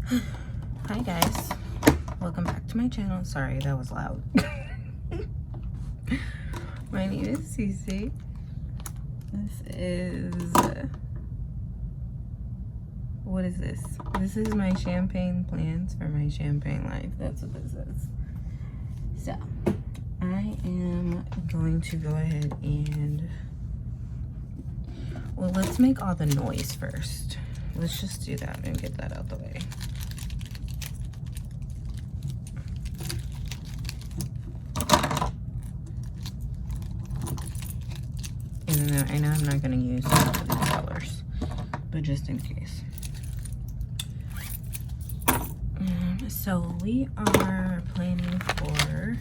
Hi guys, welcome back to my channel. Sorry, that was loud. My name is Cece. What is this? This is my champagne plans for my champagne life. That's what this is. So, I am going to go ahead and, well, let's make all the noise first. Let's just do that and get that out the way. Even though I know I'm not going to use some of these colors, but just in case. So we are planning for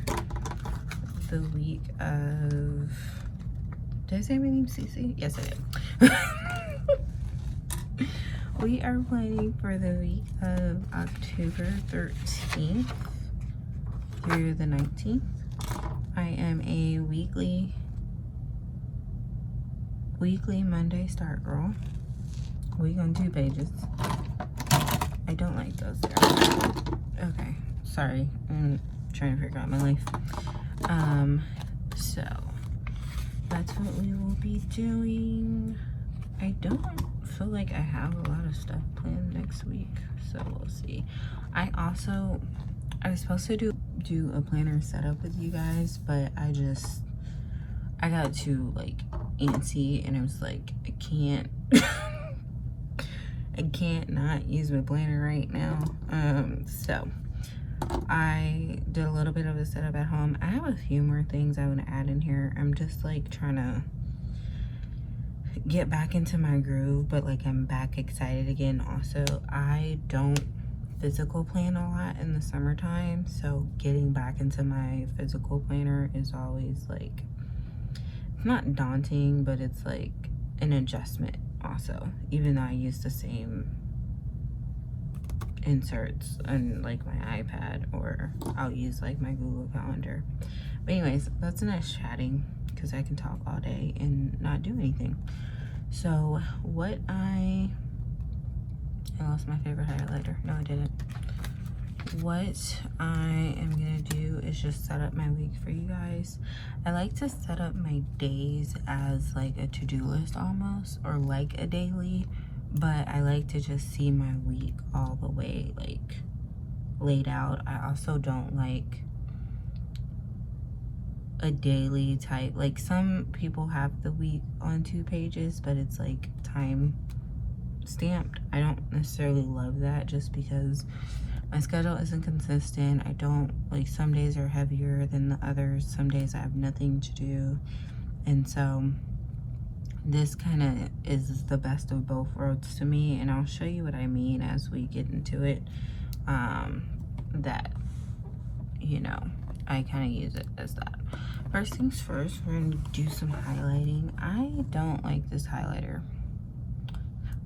the week of, did I say my name's Cece? Yes, I did. We are planning for the week of October 13th through the 19th. I am a weekly Monday start girl. We gonna do pages. I don't like those there. Okay, sorry. I'm trying to figure out my life. So that's what we will be doing. I don't feel like I have a lot of stuff planned next week, so we'll see. I was supposed to do a planner setup with you guys, but I got too like antsy, and I was like, I can't not use my planner right now. So I did a little bit of a setup at home. I have a few more things I want to add in here. I'm just like trying to get back into my groove, but like I'm back excited again. Also, I don't physical plan a lot in the summertime, so getting back into my physical planner is always like, not daunting, but it's like an adjustment also, even though I use the same inserts on like my iPad, or I'll use like my Google Calendar. But anyways, that's enough chatting, because I can talk all day and not do anything. So what I lost my favorite highlighter. No, I didn't. What I am gonna do is just set up my week for you guys. I like to set up my days as like a to-do list almost, or like a daily, but I like to just see my week all the way like laid out. I also don't like a daily type, like some people have the week on 2 pages, but it's like time stamped. I don't necessarily love that, just because my schedule isn't consistent. I don't like, some days are heavier than the others, some days I have nothing to do, and so this kind of is the best of both worlds to me, and I'll show you what I mean as we get into it. That, you know, I kind of use it as that. First things first, we're gonna do some highlighting. I don't like this highlighter.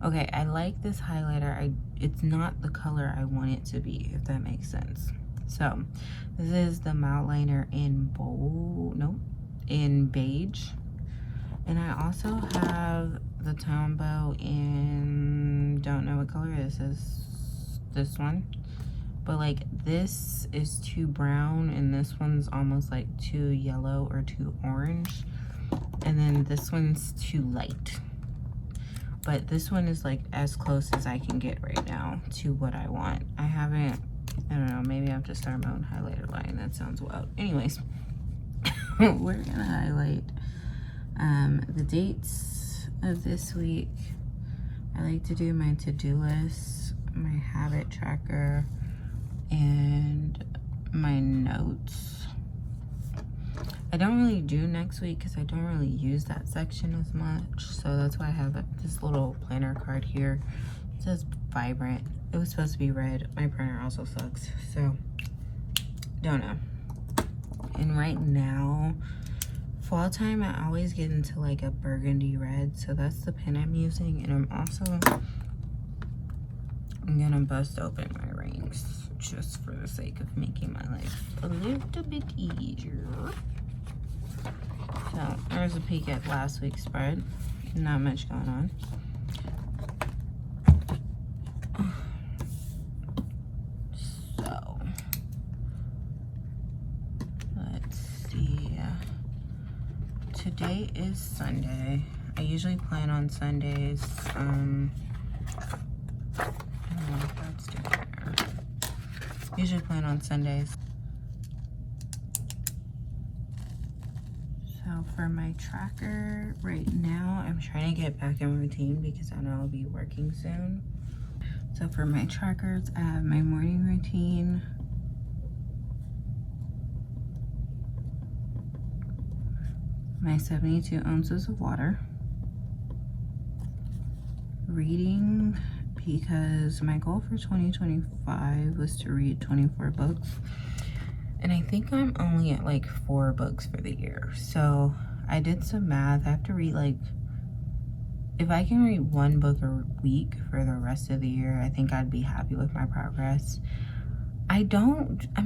Okay, I like this highlighter. It's not the color I want it to be, if that makes sense. So this is the Mount Liner in in beige, and I also have the Tombow in, don't know what color this is, this one, but like this is too brown, and this one's almost like too yellow or too orange, and then this one's too light. But this one is like as close as I can get right now to what I want. I don't know, maybe I have to start my own highlighter line. That sounds wild. Anyways, we're gonna highlight the dates of this week. I like to do my to-do list, my habit tracker, and my notes. I don't really do next week because I don't really use that section as much, so that's why I have this little planner card here. It says vibrant. It was supposed to be red. My printer also sucks, so don't know. And right now, fall time, I always get into like a burgundy red, so that's the pen I'm using. And I'm gonna bust open my rings just for the sake of making my life a little bit easier. So there's a peek at last week's spread. Not much going on. today is Sunday. I usually plan on Sundays. I don't know if that's different there. Usually plan on Sundays. So for my tracker right now, I'm trying to get back in routine because I know I'll be working soon. So for my trackers, I have my morning routine. My 72 ounces of water. Reading, because my goal for 2025 was to read 24 books. And I think I'm only at like 4 books for the year. So I did some math. I have to read like, if I can read 1 book a week for the rest of the year, I think I'd be happy with my progress. I'm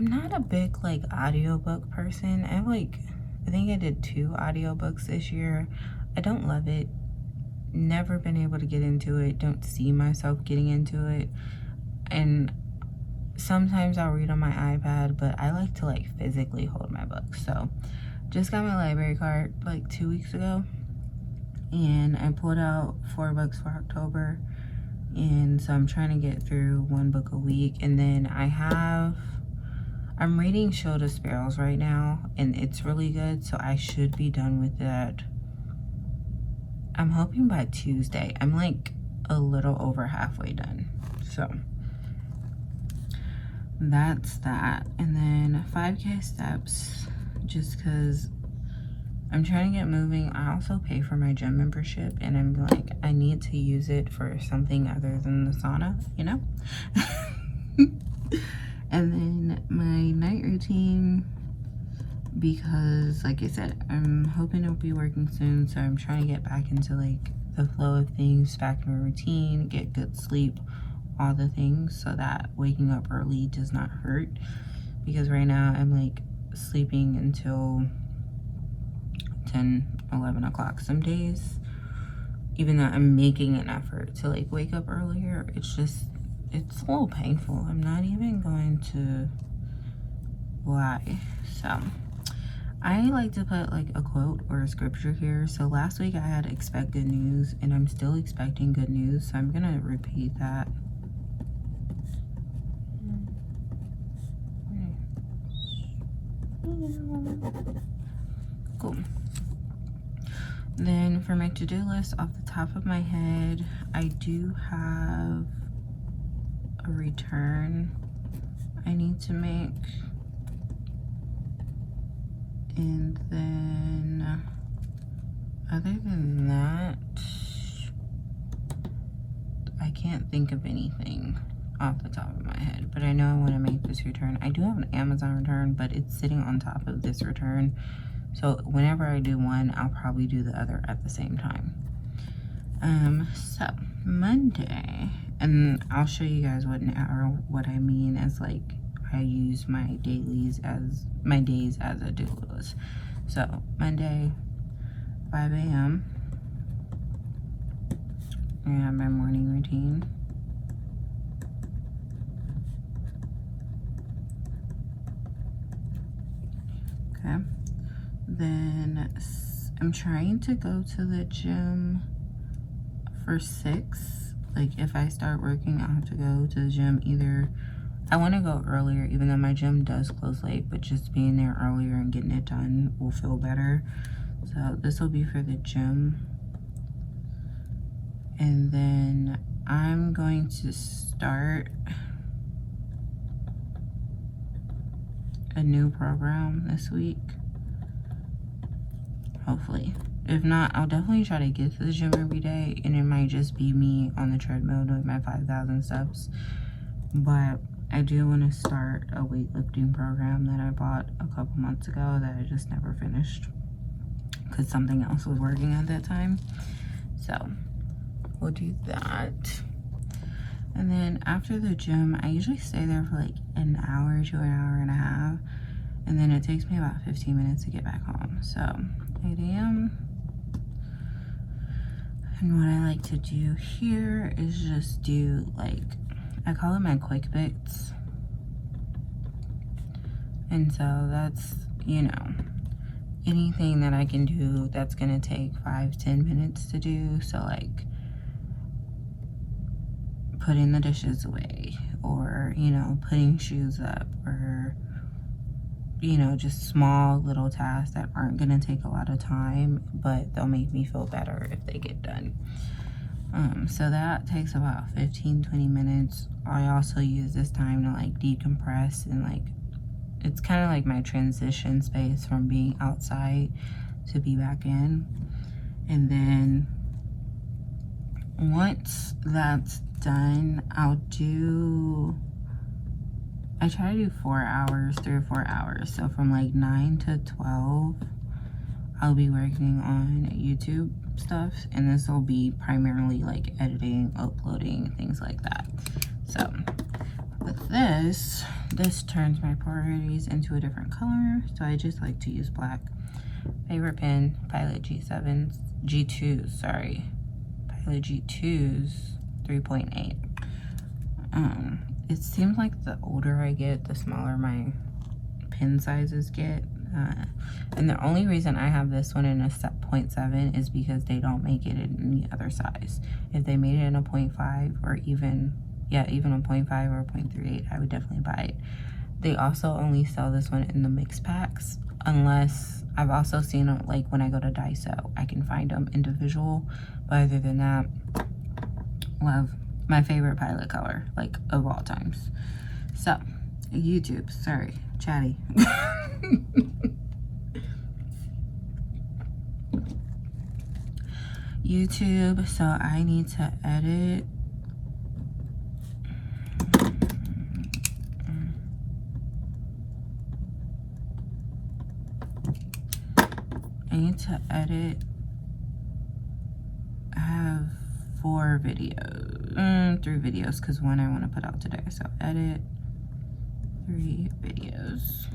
not a big like audiobook person. I think I did 2 audiobooks this year. I don't love it. Never been able to get into it. Don't see myself getting into it. And sometimes I'll read on my iPad, but I like to like physically hold my books. So just got my library card like 2 weeks ago, and I pulled out 4 books for October. And so I'm trying to get through 1 book a week. And then I'm reading Shield of Sparrows right now, and it's really good. So I should be done with that. I'm hoping by Tuesday. I'm like a little over halfway done. So that's that. And then 5K steps, just because I'm trying to get moving. I also pay for my gym membership, and I'm like, I need to use it for something other than the sauna, you know? And then my night routine, because like I said, I'm hoping I'll be working soon, so I'm trying to get back into like the flow of things, back in a routine, get good sleep, all the things, so that waking up early does not hurt. Because right now I'm like sleeping until 10, 11 o'clock some days, even though I'm making an effort to like wake up earlier. It's a little painful. I'm not even going to lie. So I like to put like a quote or a scripture here. So last week I had expect good news, and I'm still expecting good news, so I'm gonna repeat that. Cool. Then for my to-do list, off the top of my head, I do have a return I need to make. And then other than that, I can't think of anything off the top of my head, but I know I want to make this return. I do have an Amazon return, but it's sitting on top of this return. So whenever I do one, I'll probably do the other at the same time. So Monday, and I'll show you guys what I mean as like I use my days as a to-do list. So Monday, 5 a.m. I have my morning routine. Okay. Then I'm trying to go to the gym for 6. Like if I start working, I'll have to go to the gym either. I want to go earlier, even though my gym does close late, but just being there earlier and getting it done will feel better. So this will be for the gym. And then I'm going to start a new program this week. Hopefully. If not, I'll definitely try to get to the gym every day, and it might just be me on the treadmill doing my 5,000 steps. But I do want to start a weightlifting program that I bought a couple months ago that I just never finished because something else was working at that time. So we'll do that. And then after the gym, I usually stay there for like an hour to an hour and a half, and then it takes me about 15 minutes to get back home. So 8 a.m. And what I like to do here is just do like, I call it my quick bits. And so that's, you know, anything that I can do that's gonna take 5-10 minutes to do. So like putting the dishes away, or you know, putting shoes up, or you know, just small little tasks that aren't gonna take a lot of time, but they'll make me feel better if they get done. So that takes about 15-20 minutes. I also use this time to like decompress, and like it's kind of like my transition space from being outside to be back in. And then once that's done, I try to do 4 hours, 3 or 4 hours. So from like 9 to 12, I'll be working on YouTube stuff, and this will be primarily like editing, uploading, things like that. So with this turns my priorities into a different color. So I just like to use black. Favorite pen, Pilot G2s, sorry. Pilot G2s 3.8. It seems like the older I get, the smaller my pen sizes get. And the only reason I have this one in a 0.7 is because they don't make it in any other size. If they made it in a 0.5 or even a 0.5 or a 0.38, I would definitely buy it. They also only sell this one in the mix packs, unless I've also seen it like when I go to Daiso, I can find them individual. But other than that, love my favorite Pilot color, like of all times. So YouTube, sorry, chatty. YouTube, so I need to edit. I have 4 videos, 3 videos, because one I want to put out today. So edit 3 videos.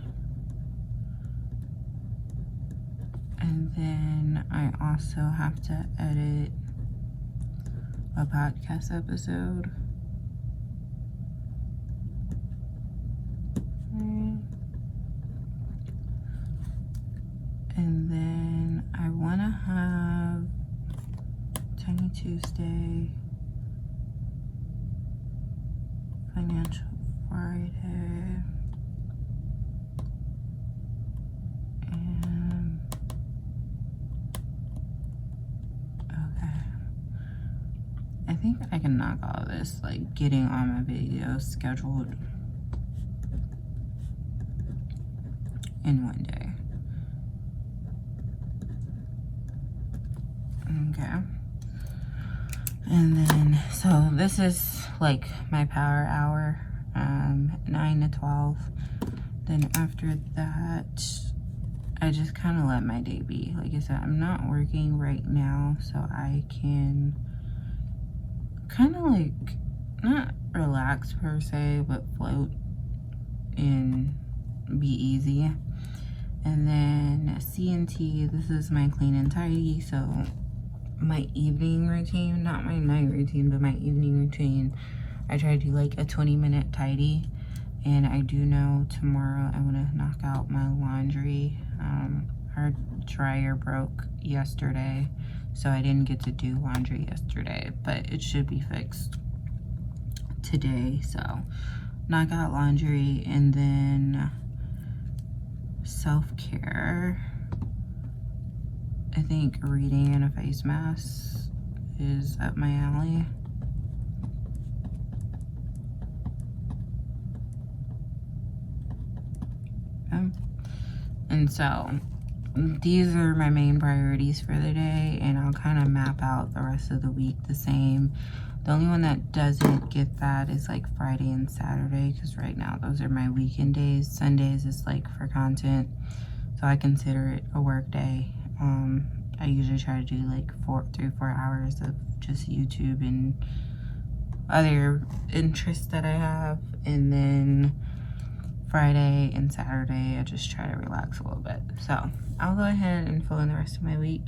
And then I also have to edit a podcast episode. And then I want to have Tiny Tuesday, Financial Friday, and okay. I think I can knock all of this, like getting all my videos scheduled in one day. Okay. And then, so this is like my power hour, 9 to 12. Then after that, I just kind of let my day be. Like I said, I'm not working right now, so I can kind of like, not relax per se, but float and be easy. And then CNT, this is my clean and tidy. So my evening routine, not my night routine, but my evening routine, I try to do like a 20-minute tidy. And I do know tomorrow I want to knock out my laundry. Our dryer broke yesterday, so I didn't get to do laundry yesterday, but it should be fixed today. So knock out laundry, and then self-care. I think reading and a face mask is up my alley. And so these are my main priorities for the day, and I'll kind of map out the rest of the week the same. The only one that doesn't get that is like Friday and Saturday, because right now those are my weekend days. Sundays is like for content, so I consider it a work day. I usually try to do like 3 or 4 hours of just YouTube and other interests that I have, and then Friday and Saturday I just try to relax a little bit. So I'll go ahead and fill in the rest of my week.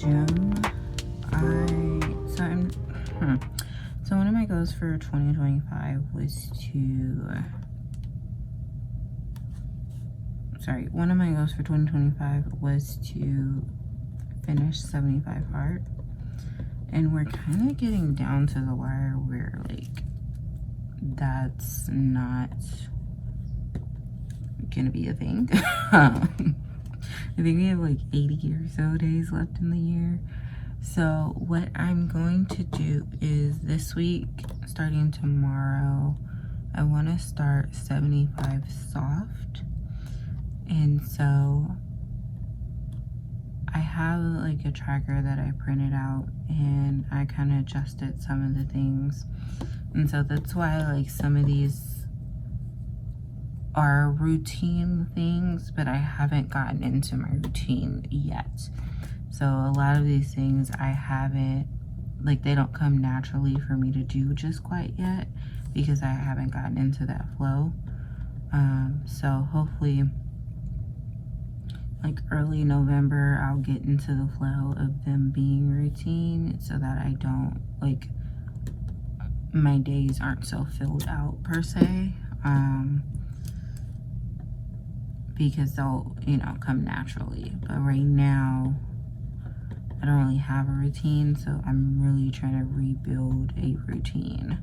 gym, so one of my goals for 2025 was to, one of my goals for 2025 was to finish 75 hard. And we're kind of getting down to the wire where, like, that's not gonna be a thing. I think we have like 80 or so days left in the year. So what I'm going to do is this week, starting tomorrow, I want to start 75 soft. And so I have like a tracker that I printed out, and I kind of adjusted some of the things. And so that's why like some of these are routine things, but I haven't gotten into my routine yet. So a lot of these things I haven't, like, they don't come naturally for me to do just quite yet because I haven't gotten into that flow. So hopefully like early November, I'll get into the flow of them being routine so that I don't, like, my days aren't so filled out per se, because they'll, you know, come naturally. But right now, I don't really have a routine, so I'm really trying to rebuild a routine,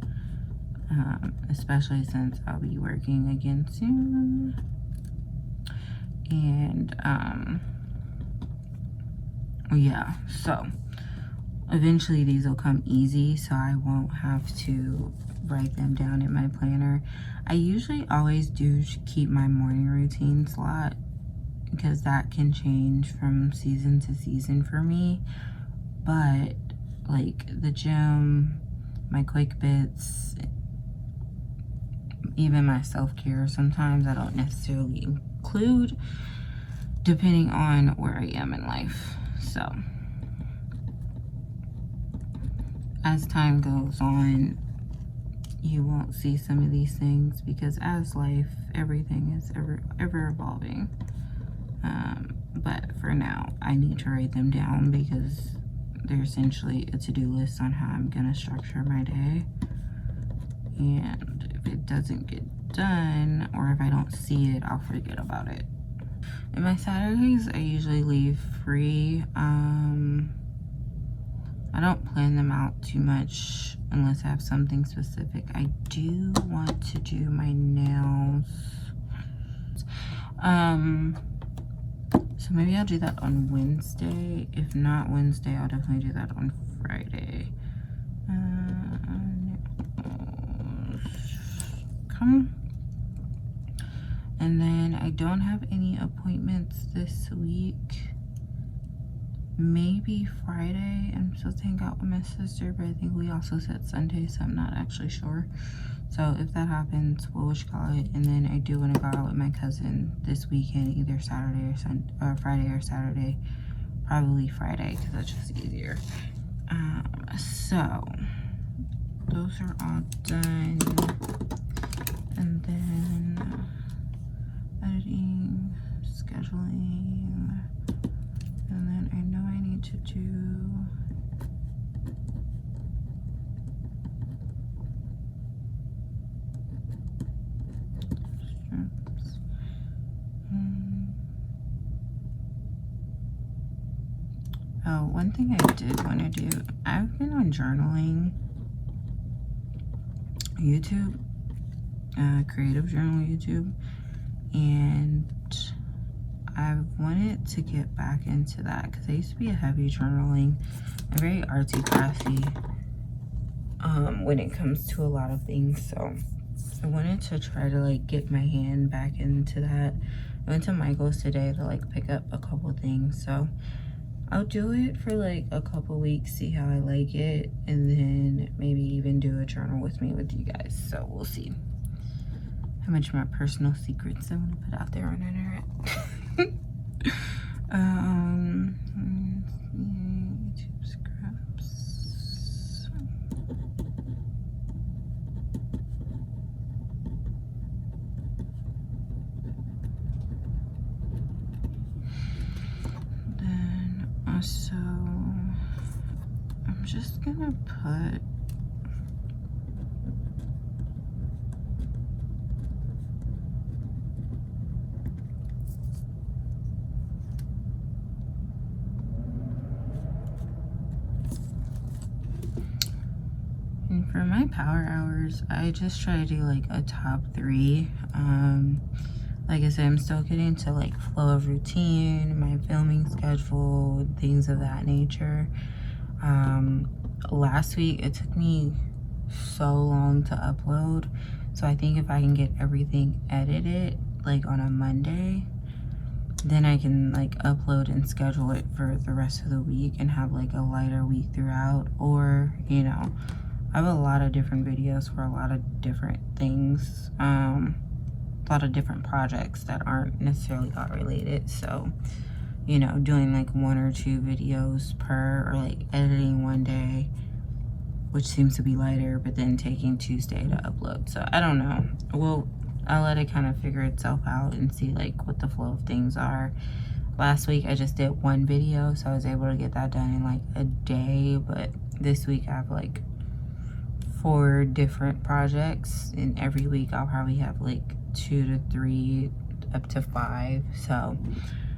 especially since I'll be working again soon. And yeah, so eventually these will come easy, so I won't have to write them down in my planner. I usually always do keep my morning routine slot because that can change from season to season for me. But like the gym, my quick bits, even my self-care, sometimes I don't necessarily include, depending on where I am in life. So as time goes on, you won't see some of these things because as life, everything is ever evolving. But for now, I need to write them down because they're essentially a to-do list on how I'm gonna structure my day. And if it doesn't get done, or if I don't see it, I'll forget about it. And my Saturdays, I usually leave free. I don't plan them out too much unless I have something specific. I do want to do my nails. So maybe I'll do that on Wednesday. If not Wednesday, I'll definitely do that on Friday. And then I don't have any appointments this week. Maybe Friday. I'm supposed to hang out with my sister, but I think we also said Sunday, so I'm not actually sure. So if that happens, we'll whatchamacallit. And then I do want to go out with my cousin this weekend, either Saturday or Friday or Saturday. Probably Friday, because that's just easier. So those are all done. And then editing, scheduling, and then I know I need to do strips. Oh, one thing I did want to do, I've been on journaling YouTube, creative journal YouTube, and I've wanted to get back into that because I used to be a heavy journaling. I'm very artsy crafty when it comes to a lot of things, so I wanted to try to like get my hand back into that. I went to Michael's today to like pick up a couple things, so I'll do it for like a couple weeks, see how I like it, and then maybe even do a journal with me with you guys. So we'll see how much more personal secrets I want to put out there on the internet. YouTube scraps. Then also I'm just gonna put and for my power hours, I just try to do like a top 3. Like I said, I'm still getting to like flow of routine, my filming schedule, things of that nature. Last week it took me so long to upload, so I think if I can get everything edited like on a Monday, then I can like upload and schedule it for the rest of the week and have like a lighter week throughout. Or, you know, I have a lot of different videos for a lot of different things, a lot of different projects that aren't necessarily art related. So, you know, doing like 1 or 2 videos per, or like editing one day, which seems to be lighter, but then taking Tuesday to upload. So I don't know. Well, I'll let it kind of figure itself out and see like what the flow of things are. Last week I just did 1 video, so I was able to get that done in like a day. But this week I have like 4 different projects, and every week I'll probably have like 2 to 3 up to 5. So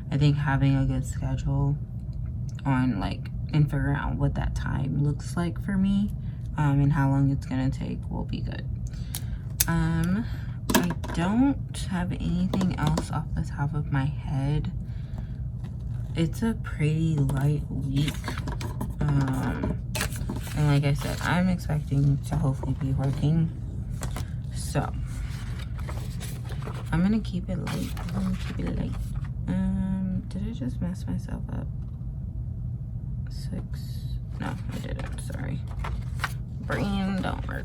I think having a good schedule on like, and figuring out what that time looks like for me, and how long it's gonna take will be good. I don't have anything else off the top of my head. It's a pretty light week, and like I said, I'm expecting to hopefully be working, so I'm gonna keep it light. Did I just mess myself up? 6, no I didn't, sorry, brain don't work.